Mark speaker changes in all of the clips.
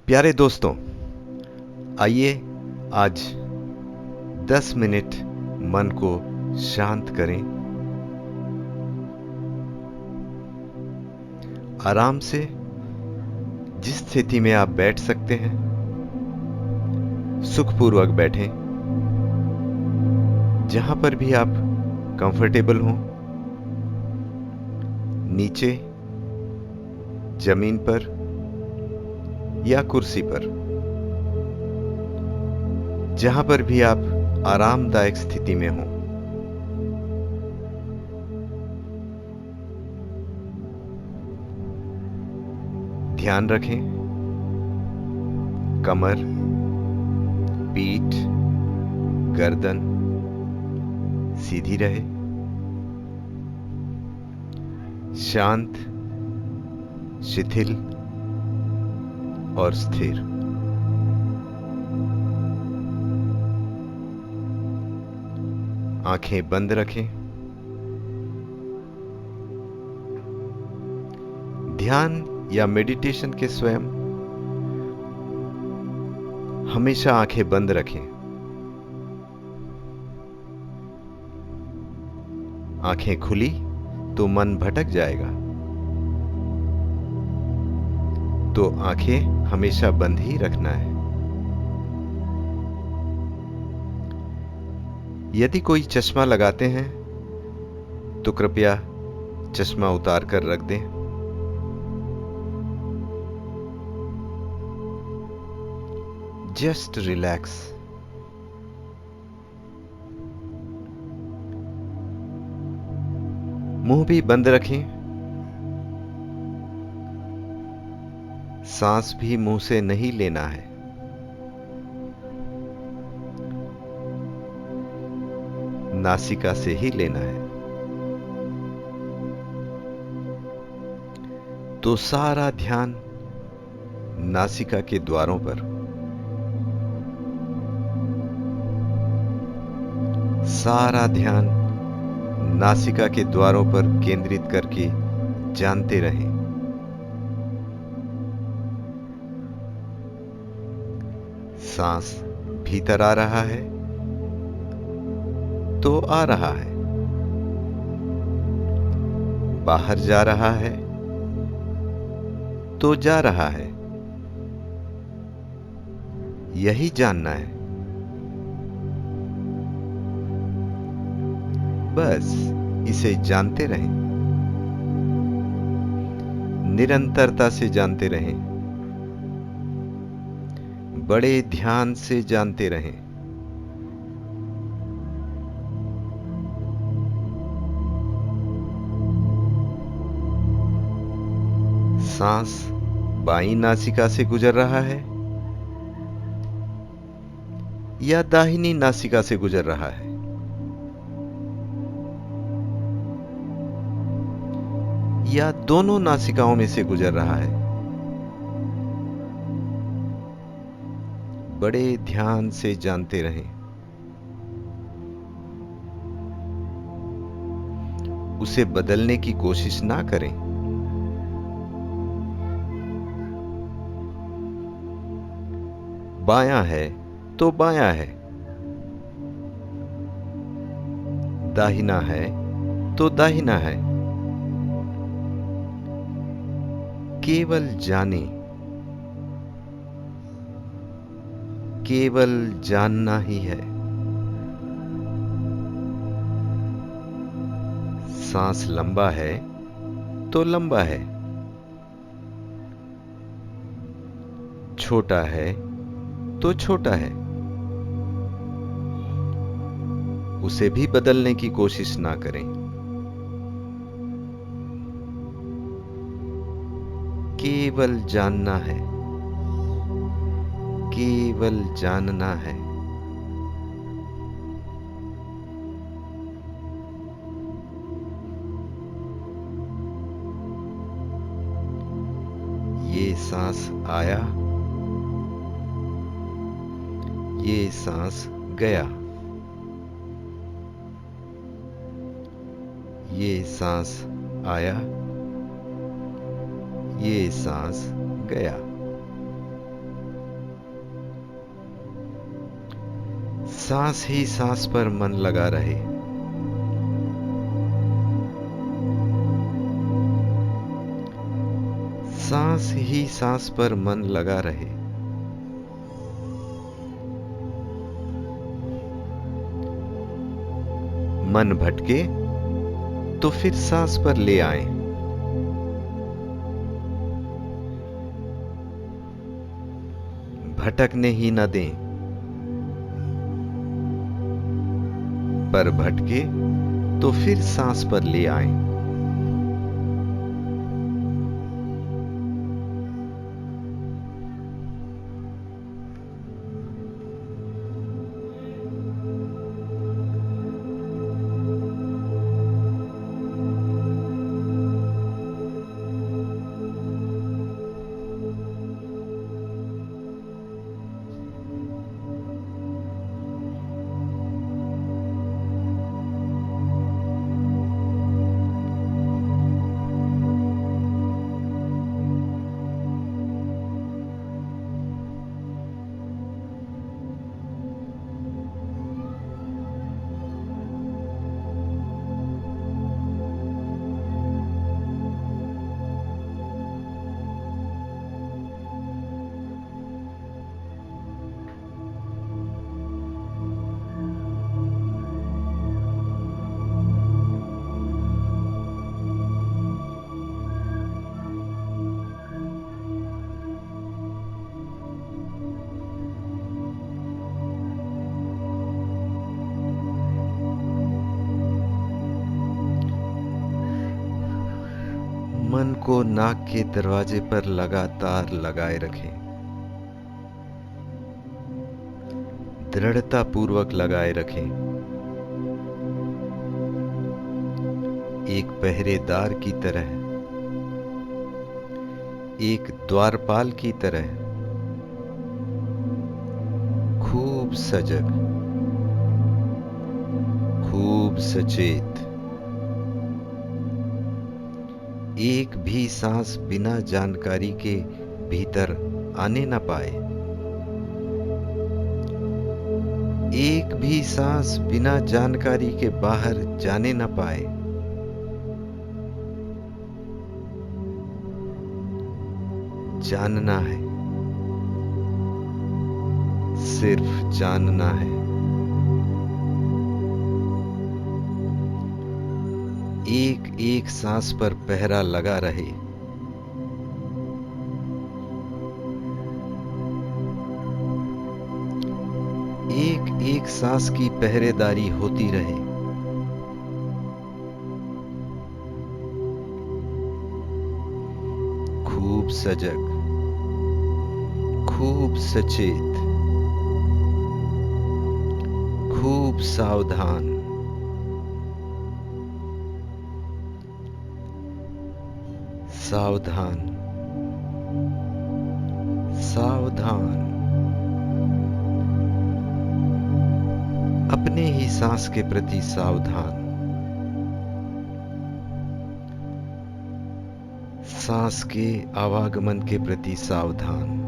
Speaker 1: प्यारे दोस्तों, आइए आज 10 मिनट मन को शांत करें। आराम से जिस स्थिति में आप बैठ सकते हैं, सुखपूर्वक बैठें। जहां पर भी आप कंफर्टेबल हों, नीचे, जमीन पर या कुर्सी पर, जहां पर भी आप आरामदायक स्थिति में हों। ध्यान रखें कमर, पीठ, गर्दन सीधी रहे। शांत, शिथिल और स्थिर। आंखें बंद रखें। ध्यान या मेडिटेशन के स्वयं हमेशा आंखें बंद रखें। आंखें खुली तो मन भटक जाएगा, तो आंखें हमेशा बंद ही रखना है। यदि कोई चश्मा लगाते हैं तो कृपया चश्मा उतार कर रख दें। Just relax. मुंह भी बंद रखें। सांस भी मुंह से नहीं लेना है। नासिका से ही लेना है। तो सारा ध्यान नासिका के द्वारों पर, सारा ध्यान नासिका के द्वारों पर केंद्रित करके जानते रहें। सांस भीतर आ रहा है तो आ रहा है, बाहर जा रहा है तो जा रहा है। यही जानना है। बस इसे जानते रहें, निरंतरता से जानते रहें, बड़े ध्यान से जानते रहें। सांस बाईं नासिका से गुजर रहा है या दाहिनी नासिका से गुजर रहा है। या दोनों नासिकाओं में से गुजर रहा है। बड़े ध्यान से जानते रहें। उसे बदलने की कोशिश ना करें। बायां है तो बायां है, दाहिना है तो दाहिना है। केवल जाने, केवल जानना ही है। सांस लंबा है तो लंबा है, छोटा है तो छोटा है। उसे भी बदलने की कोशिश ना करें। केवल जानना है, केवल जानना है। ये सांस आया, ये सांस गया। ये सांस आया, ये सांस गया। सांस ही सांस पर मन लगा रहे। सांस ही सांस पर मन लगा रहे। मन भटके तो फिर सांस पर ले आए। भटकने ही न दें, पर भटके तो फिर सांस पर ले आए। मन को नाक के दरवाजे पर लगातार लगाए रखें। दृढ़ता पूर्वक लगाए रखें। एक पहरेदार की तरह, एक द्वारपाल की तरह, खूब सजग, खूब सचेत। एक भी सांस बिना जानकारी के भीतर आने न पाए। एक भी सांस बिना जानकारी के बाहर जाने न पाए। जानना है, सिर्फ जानना है। एक एक सांस पर पहरा लगा रहे। एक एक सांस की पहरेदारी होती रहे। खूब सजग, खूब सचेत, खूब सावधान। सावधान, सावधान। अपने ही सांस के प्रति सावधान। सांस के आवागमन के प्रति सावधान।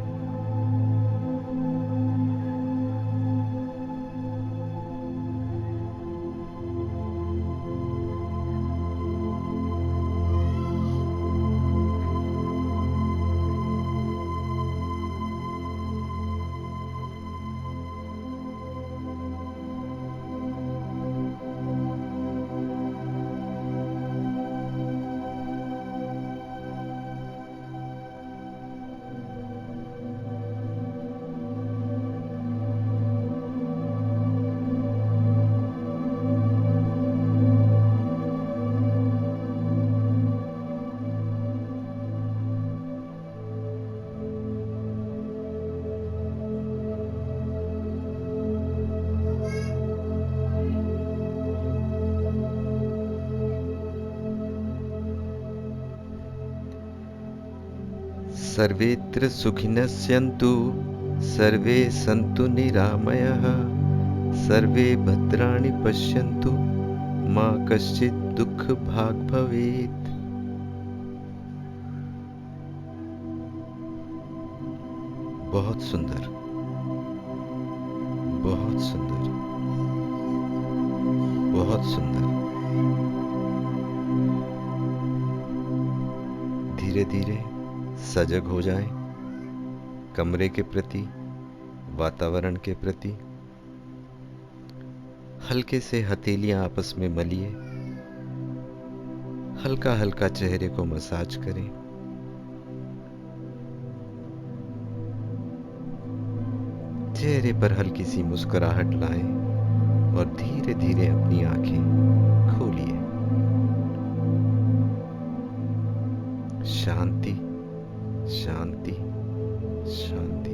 Speaker 1: सर्वेत्र सुखिनः स्यन्तु, सर्वे सन्तु निरामयाः, सर्वे भद्राणि पश्यन्तु, मा कश्चित् दुःख भाग् भवेत्। बहुत सुंदर, बहुत सुंदर, बहुत सुंदर। धीरे धीरे सजग हो जाएं कमरे के प्रति, वातावरण के प्रति। हल्के से हथेलियां आपस में मलिए, हल्का हल्का चेहरे को मसाज करें। चेहरे पर हल्की सी मुस्कुराहट लाएं और धीरे धीरे अपनी आंखें खोलिए। शांति, शांति, शांति।